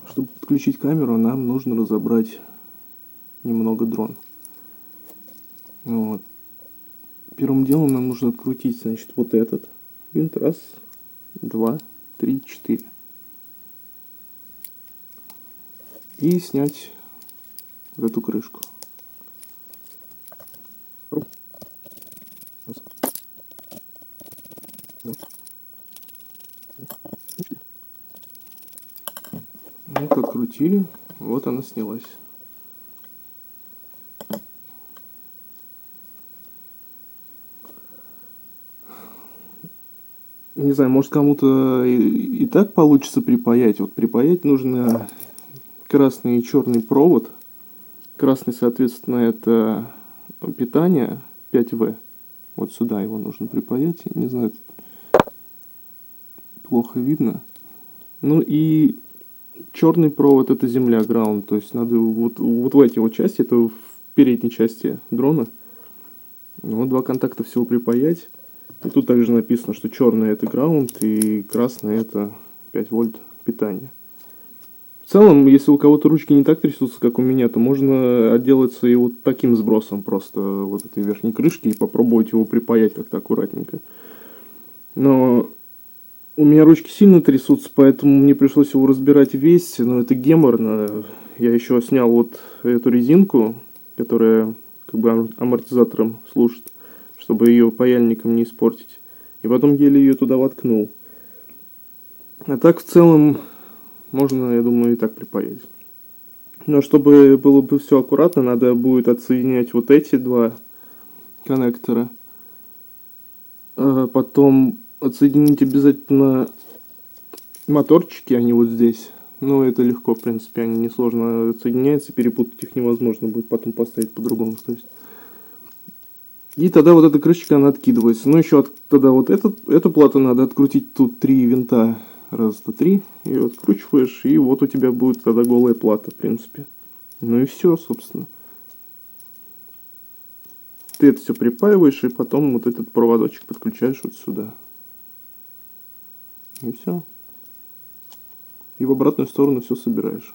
Чтобы подключить камеру, нам нужно разобрать немного дрон. Вот. Первым делом нам нужно открутить, значит, вот этот винт. Раз, два, три, четыре. И снять вот эту крышку. Вот открутили, вот она снялась. Не знаю, может кому-то и так получится припаять. Вот припаять нужно красный и черный провод. Красный, соответственно, это питание 5В. Вот сюда его нужно припаять. Не знаю, плохо видно. Ну и черный провод это земля, ground. То есть надо вот в эти вот части, это в передней части дрона. Вот два контакта всего припаять. И тут также написано, что черный это ground и красный это 5 вольт питания. В целом, если у кого-то ручки не так трясутся, как у меня, то можно отделаться и вот таким сбросом просто вот этой верхней крышки и попробовать его припаять как-то аккуратненько. Но у меня ручки сильно трясутся, поэтому мне пришлось его разбирать весь, но это геморно. Я еще снял вот эту резинку, которая как бы амортизатором служит, чтобы ее паяльником не испортить. И потом еле ее туда воткнул. А так в целом можно, я думаю, и так припаять. Но чтобы было бы все аккуратно, надо будет отсоединять вот эти два коннектора. Потом отсоединить обязательно моторчики, они вот здесь. Но это легко, в принципе, они несложно отсоединяются, перепутать их невозможно будет потом поставить по-другому. То есть. И тогда вот эта крышечка, она откидывается. Ну, еще тогда вот эту плату надо открутить, тут 3 винта. Раз, два, три. И откручиваешь, и вот у тебя будет тогда голая плата, в принципе. Ну и все, собственно. Ты это все припаиваешь, и потом вот этот проводочек подключаешь вот сюда. И все. И в обратную сторону все собираешь.